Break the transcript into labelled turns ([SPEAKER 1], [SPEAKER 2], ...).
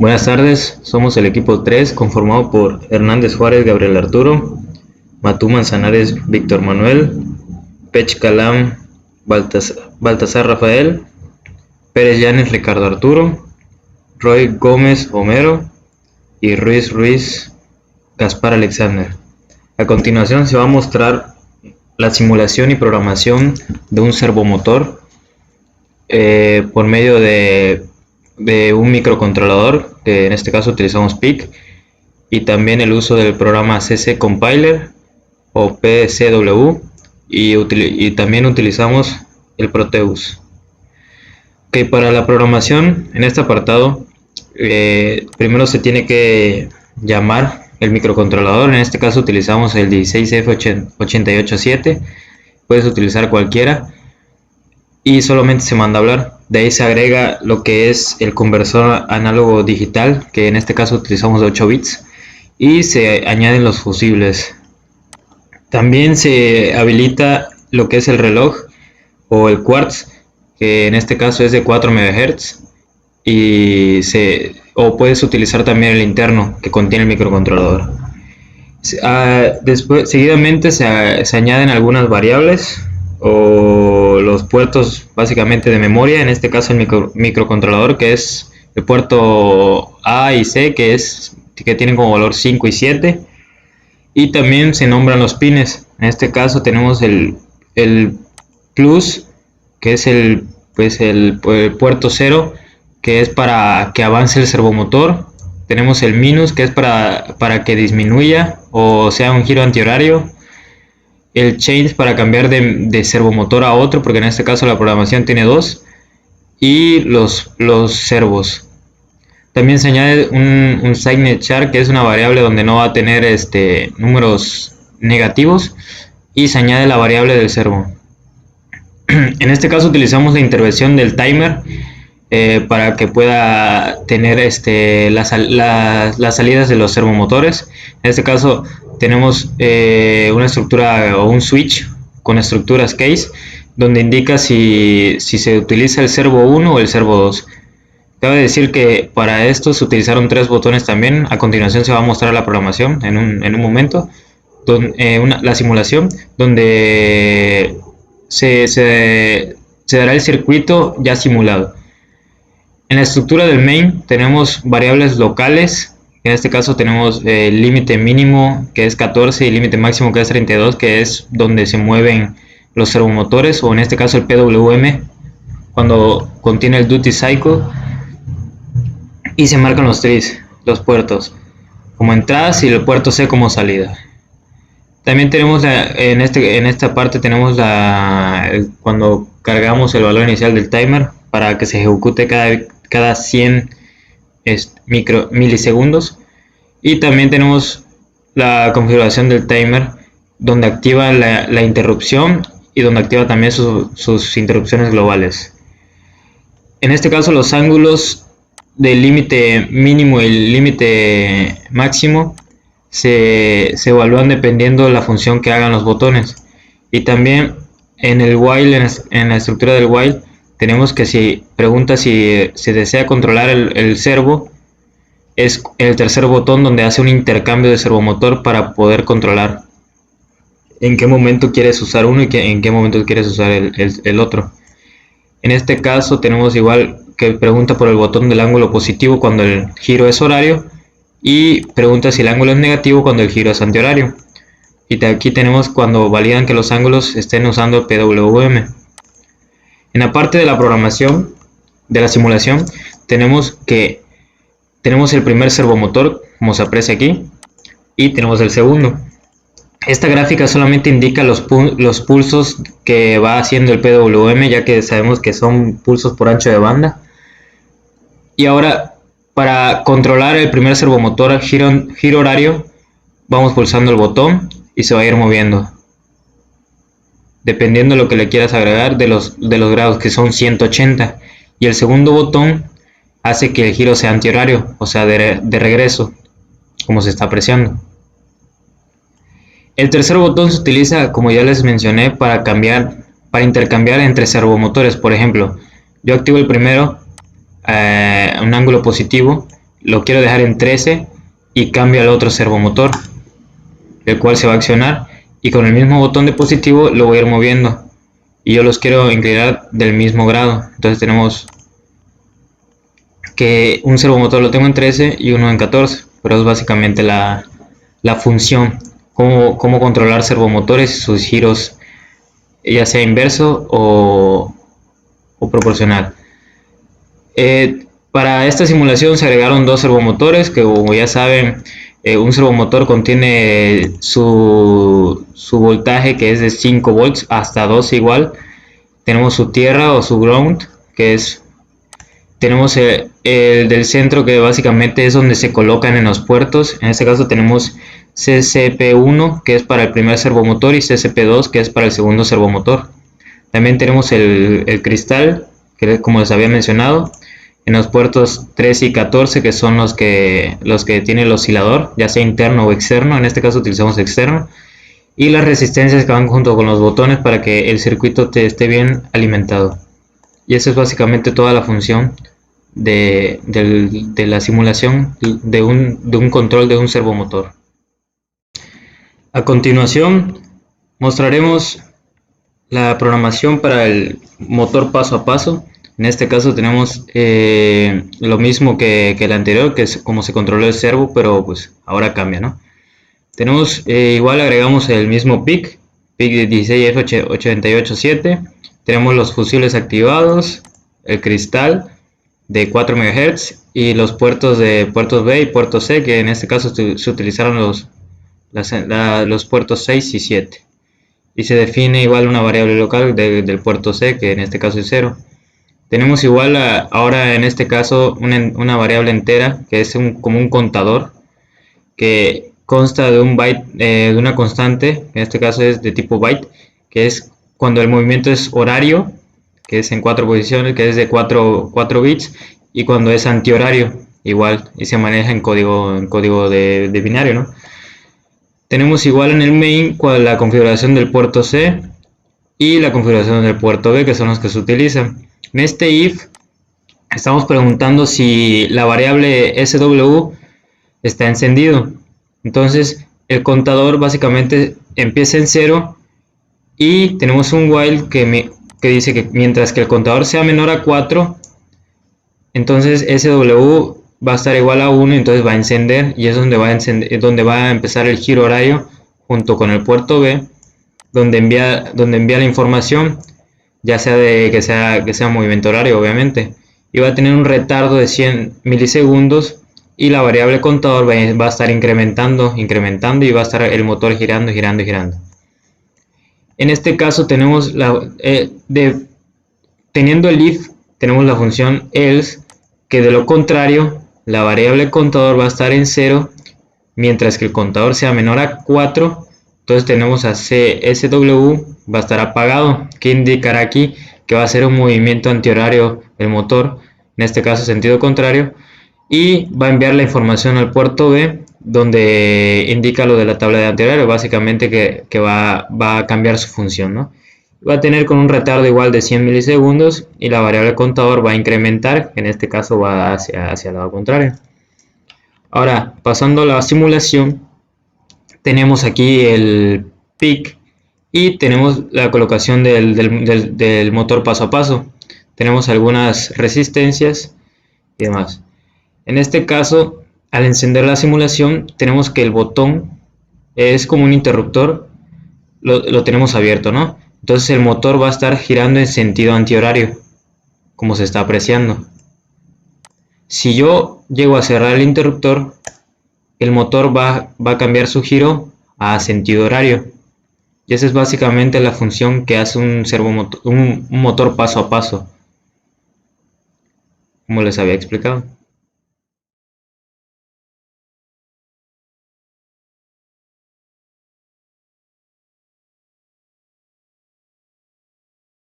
[SPEAKER 1] Buenas tardes, somos el equipo 3 conformado por Hernández Juárez, Gabriel Arturo, Matú Manzanares, Víctor Manuel, Pech Calam, Baltasar Rafael, Pérez Llanes, Ricardo Arturo, Roy Gómez, Homero y Ruiz, Gaspar Alexander. A continuación se va a mostrar la simulación y programación de un servomotor por medio de un microcontrolador, que en este caso utilizamos PIC, y también el uso del programa CC Compiler o PCW, y también utilizamos el Proteus. Okay, para la programación en este apartado primero se tiene que llamar el microcontrolador. En este caso utilizamos el 16F887, puedes utilizar cualquiera, y solamente se manda a hablar. De ahí se agrega lo que es el conversor análogo digital, que en este caso utilizamos de 8 bits, y se añaden los fusibles. También se habilita lo que es el reloj o el quartz, que en este caso es de 4 MHz, o puedes utilizar también el interno que contiene el microcontrolador. Seguidamente se añaden algunas variables o los puertos básicamente de memoria, en este caso el microcontrolador, que es el puerto A y C, que tienen como valor 5 y 7, y también se nombran los pines. En este caso tenemos el plus, que es el puerto 0, que es para que avance el servomotor. Tenemos el minus, que es para que disminuya o sea un giro antihorario. El change para cambiar de servomotor a otro, porque en este caso la programación tiene dos. Y los servos. También se añade un signet char, que es una variable donde no va a tener números negativos, y se añade la variable del servo. En este caso utilizamos la intervención del timer para que pueda tener las salidas de los servomotores. En este caso tenemos una estructura o un switch con estructuras case, donde indica si se utiliza el servo 1 o el servo 2. Cabe decir que para esto se utilizaron 3 botones también. A continuación se va a mostrar la programación en un momento, la simulación, donde se dará el circuito ya simulado. En la estructura del main tenemos variables locales. En este caso tenemos el límite mínimo, que es 14, y el límite máximo, que es 32, que es donde se mueven los servomotores, o en este caso el PWM, cuando contiene el duty cycle, y se marcan los trees, los puertos, como entradas, y el puerto C como salida. También tenemos en esta parte tenemos cuando cargamos el valor inicial del timer para que se ejecute cada 100 milisegundos, y también tenemos la configuración del timer, donde activa la interrupción y donde activa también sus interrupciones globales. En este caso los ángulos del límite mínimo y el límite máximo se evalúan dependiendo de la función que hagan los botones. Y también en el while, en la estructura del while, tenemos que si pregunta si se desea controlar el servo, es el tercer botón donde hace un intercambio de servomotor para poder controlar en qué momento quieres usar uno y en qué momento quieres usar el otro. En este caso tenemos igual que pregunta por el botón del ángulo positivo cuando el giro es horario, y pregunta si el ángulo es negativo cuando el giro es antihorario. Y aquí tenemos cuando validan que los ángulos estén usando PWM. En la parte de la programación de la simulación tenemos el primer servomotor, como se aprecia aquí, y tenemos el segundo. Esta gráfica solamente indica los pulsos que va haciendo el PWM, ya que sabemos que son pulsos por ancho de banda. Y ahora, para controlar el primer servomotor giro horario, vamos pulsando el botón y se va a ir moviendo, dependiendo de lo que le quieras agregar de los grados, que son 180. Y el segundo botón hace que el giro sea antihorario, o sea de regreso, como se está apreciando. El tercer botón se utiliza, como ya les mencioné, para intercambiar entre servomotores. Por ejemplo, yo activo el primero un ángulo positivo, lo quiero dejar en 13 y cambio al otro servomotor, el cual se va a accionar, y con el mismo botón de positivo lo voy a ir moviendo, y yo los quiero inclinar del mismo grado. Entonces tenemos que un servomotor lo tengo en 13 y uno en 14, pero es básicamente la función, cómo controlar servomotores y sus giros, ya sea inverso o proporcional. Para esta simulación se agregaron dos servomotores que, como ya saben, un servomotor contiene su voltaje, que es de 5 volts hasta 12 igual. Tenemos su tierra o su ground, que es, tenemos el del centro, que básicamente es donde se colocan en los puertos. En este caso tenemos CCP1, que es para el primer servomotor, y CCP2, que es para el segundo servomotor. También tenemos el cristal, que como les había mencionado, en los puertos 13 y 14, que son los que tiene el oscilador, ya sea interno o externo. En este caso utilizamos externo. Y las resistencias que van junto con los botones para que el circuito esté bien alimentado. Y esa es básicamente toda la función de la simulación de un control de un servomotor. A continuación mostraremos la programación para el motor paso a paso. En este caso tenemos lo mismo que el anterior, que es como se controló el servo, pero pues ahora cambia, ¿no? Tenemos, igual agregamos el mismo PIC de 16F887. Tenemos los fusibles activados, el cristal de 4 MHz y los puertos de puertos B y puerto C, que en este caso se utilizaron los puertos 6 y 7. Y se define igual una variable local del puerto C, que en este caso es 0. Tenemos igual ahora en este caso una variable entera, que es como un contador, que consta de un byte, de una constante, en este caso es de tipo byte, que es cuando el movimiento es horario, que es en 4 posiciones, que es de 4 bits, y cuando es antihorario, igual, y se maneja en código de binario, ¿no? Tenemos igual en el main la configuración del puerto C y la configuración del puerto B, que son los que se utilizan. En este if estamos preguntando si la variable SW está encendido. Entonces el contador básicamente empieza en 0 y tenemos un while que dice que mientras que el contador sea menor a 4, entonces SW va a estar igual a 1, entonces va a encender, y es donde va a empezar el giro horario junto con el puerto B, donde envía la información, ya sea que sea movimiento horario, obviamente, y va a tener un retardo de 100 milisegundos, y la variable contador va a estar incrementando, y va a estar el motor girando. En este caso tenemos teniendo el if, tenemos la función else, que de lo contrario la variable contador va a estar en 0 mientras que el contador sea menor a 4. Entonces tenemos a CSW va a estar apagado, que indicará aquí que va a ser un movimiento antihorario del motor, en este caso sentido contrario, y va a enviar la información al puerto B, donde indica lo de la tabla de antihorario, básicamente que va a cambiar su función, ¿no? Va a tener con un retardo igual de 100 milisegundos, y la variable contador va a incrementar, en este caso va hacia el lado contrario. Ahora, pasando a la simulación, tenemos aquí el PIC y tenemos la colocación del motor paso a paso. Tenemos algunas resistencias y demás. En este caso, al encender la simulación, tenemos que el botón es como un interruptor, lo tenemos abierto, ¿no? Entonces el motor va a estar girando en sentido antihorario, como se está apreciando. Si yo llego a cerrar el interruptor, el motor va a cambiar su giro a sentido horario. Y esa es básicamente la función que hace un motor paso a paso, como les había explicado.